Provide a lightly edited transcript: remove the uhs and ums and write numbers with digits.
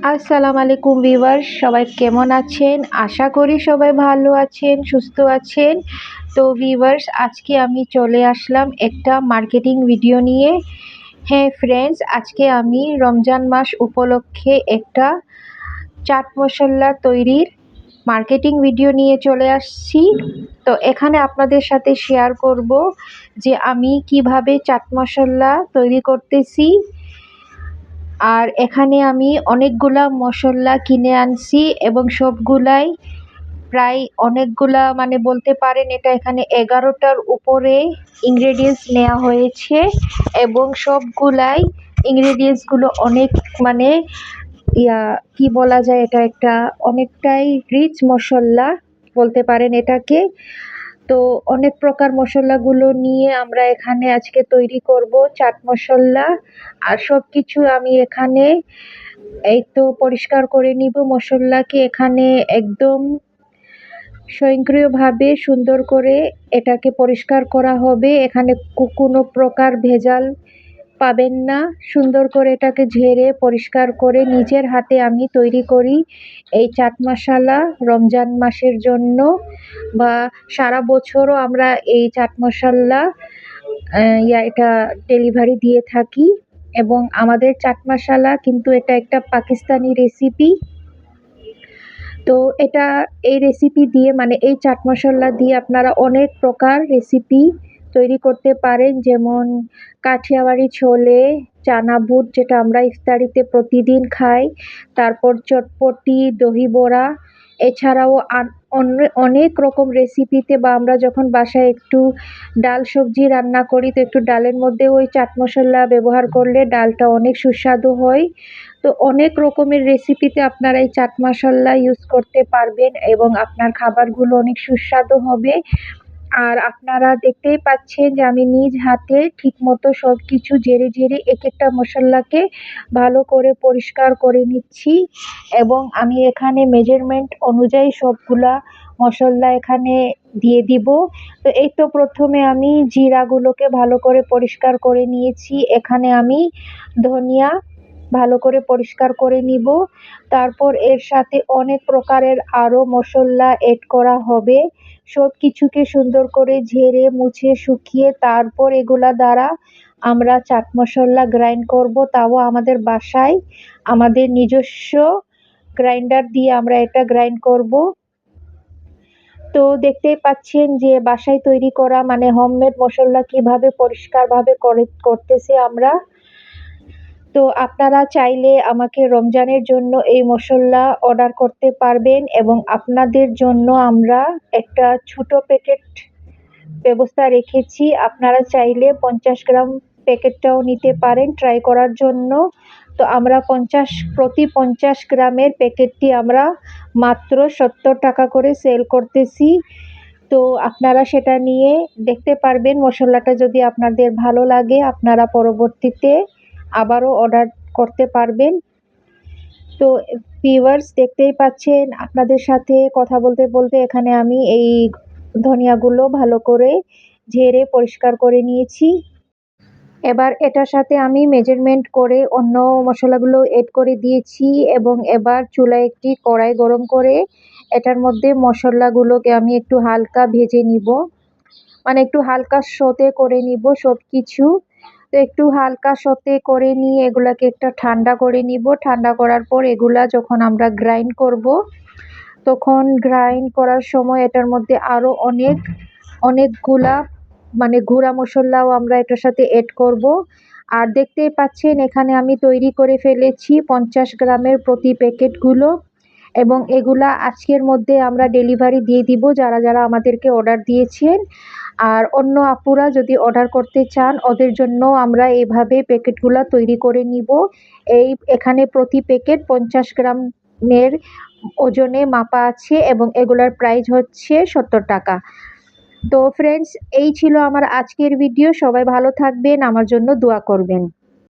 আসসালামু আলাইকুম ভিউয়ার্স, সবাই কেমন আছেন? আশা করি সবাই ভালো আছেন, সুস্থ আছেন। তো ভিউয়ার্স, আজকে আমি চলে আসলাম একটা মার্কেটিং ভিডিও নিয়ে। হ্যাঁ ফ্রেন্ডস, আজকে আমি রমজান মাস উপলক্ষে একটা চাট মশলা তৈরির মার্কেটিং ভিডিও নিয়ে চলে আসছি। তো এখানে আপনাদের সাথে শেয়ার করব যে আমি কিভাবে চাট মশলা তৈরি করতেছি। আর এখানে আমি অনেকগুলা মশলা কিনে আনছি এবং সবগুলাই প্রায় অনেকগুলা, মানে বলতে পারেন এটা এখানে 11টার উপরে ইনগ্রেডিয়েন্টস নেওয়া হয়েছে এবং সবগুলাই ইনগ্রেডিয়েন্টসগুলো অনেক, মানে কি বলা যায়, এটা একটা অনেকটাই রিচ মশলা বলতে পারেন এটাকে। তো অনেক প্রকার মশলাগুলো নিয়ে আমরা এখানে আজকে তৈরি করব চাট মশলা। আর সব কিছু আমি এখানে এই তো পরিষ্কার করে নিব। মশলাকে এখানে একদম স্বয়ংক্রিয়ভাবে সুন্দর করে এটাকে পরিষ্কার করা হবে। এখানে কোনো প্রকার ভেজাল পাবেন না। সুন্দর করে এটাকে ঝেড়ে পরিষ্কার করে নিজের হাতে আমি তৈরি করি এই চাট মশলা রমজান মাসের জন্য, বা সারা বছরও আমরা এই চাট মশলা এটা ডেলিভারি দিয়ে থাকি। এবং আমাদের চাট মশলা কিন্তু এটা একটা পাকিস্তানি রেসিপি। তো এই রেসিপি দিয়ে, মানে এই চাট মশলা দিয়ে আপনারা অনেক প্রকার রেসিপি তৈরি করতে পারেন, যেমন কাঠিয়াবাড়ি ছোলে, চানা বুট যেটা আমরা ইফতারিতে প্রতিদিন খাই, তারপর চটপটি, দহি বড়া, এছাড়াও অনেক রকম রেসিপিতে, বা আমরা যখন বাসায় একটু ডাল সবজি রান্না করি তো একটু ডালের মধ্যে ওই চাট মশলা ব্যবহার করলে ডালটা অনেক সুস্বাদু হয়। তো অনেক রকমের রেসিপিতে আপনারা এই চাট মশলা ইউজ করতে পারবেন এবং আপনার খাবারগুলো অনেক সুস্বাদু হবে। আর আপনারা দেখতেই পাচ্ছেন যে আমি নিজ হাতে ঠিকমতো সব কিছু ঝেড়ে ঝেড়ে এক একটা মশলাকে ভালো করে পরিষ্কার করে নিচ্ছি এবং আমি এখানে মেজারমেন্ট অনুযায়ী সবগুলা মশলা এখানে দিয়ে দিব। তো এই তো প্রথমে আমি জিরাগুলোকে ভালো করে পরিষ্কার করে নিয়েছি। এখানে আমি ধনিয়া ভালো করে পরিষ্কার করে নিব। তারপর এর সাথে অনেক প্রকারের আরও মশলা এড করা হবে। সব কিছুকে সুন্দর করে ঝেড়ে মুছে শুকিয়ে তারপর এগুলা দ্বারা আমরা চাট মশলা গ্রাইন্ড করব, তাও আমাদের বাসায় আমাদের নিজস্ব গ্রাইন্ডার দিয়ে আমরা এটা গ্রাইন্ড করব। তো দেখতেই পাচ্ছেন যে বাসায় তৈরি করা, মানে হোমমেড মশলা কিভাবে পরিষ্কারভাবে করতেছি আমরা। তো আপনারা চাইলে আমাকে রমজানের জন্য এই মশলা অর্ডার করতে পারবেন এবং আপনাদের জন্য আমরা একটা ছোট প্যাকেট ব্যবস্থা রেখেছি। আপনারা চাইলে 50 গ্রাম প্যাকেটটাও নিতে পারেন ট্রাই করার জন্য। তো আমরা প্রতি 50 গ্রামের প্যাকেটটি আমরা মাত্র 70 টাকা করে সেল করতেছি। তো আপনারা সেটা নিয়ে দেখতে পারবেন। মশলাটা যদি আপনাদের ভালো লাগে আপনারা পরবর্তীতে আবারও অর্ডার করতে পারবেন। তো ভিউয়ার্স, দেখতেই পাচ্ছেন আপনাদের সাথে কথা বলতে বলতে এখানে আমি এই ধনিয়াগুলো ভালো করে ঝেড়ে পরিষ্কার করে নিয়েছি। এবার এটার সাথে আমি মেজারমেন্ট করে অন্য মশলাগুলো এড করে দিয়েছি এবং এবার চুলায় একটি কড়াই গরম করে এটার মধ্যে মশলাগুলোকে আমি একটু হালকা ভেজে নিব, মানে একটু হালকা সতে করে নিব সব কিছু। তো একটু হালকা সতে করে নিয়ে এগুলাকে একটা ঠান্ডা করে নিব। ঠান্ডা করার পর এগুলা যখন আমরা গ্রাইন্ড করব, তখন গ্রাইন্ড করার সময় এটার মধ্যে আরও অনেকগুলা, মানে গুঁড়া মশলাও আমরা এটার সাথে এড করব। আর দেখতেই পাচ্ছেন এখানে আমি তৈরি করে ফেলেছি 50 গ্রামের প্রতি প্যাকেটগুলো এবং এগুলা আজকের মধ্যে আমরা ডেলিভারি দিয়ে দিব যারা যারা আমাদেরকে অর্ডার দিয়েছেন। আর অন্য আপুরা যদি অর্ডার করতে চান ওদের জন্য আমরা এইভাবে প্যাকেটগুলো তৈরি করে নিব। এখানে প্রতি প্যাকেট 50 গ্রামের ওজনে মাপা আছে এবং এগুলার প্রাইস হচ্ছে 70 টাকা। তো ফ্রেন্ডস, এই ছিল আমার আজকের ভিডিও। সবাই ভালো থাকবেন, আমার জন্য দোয়া করবেন।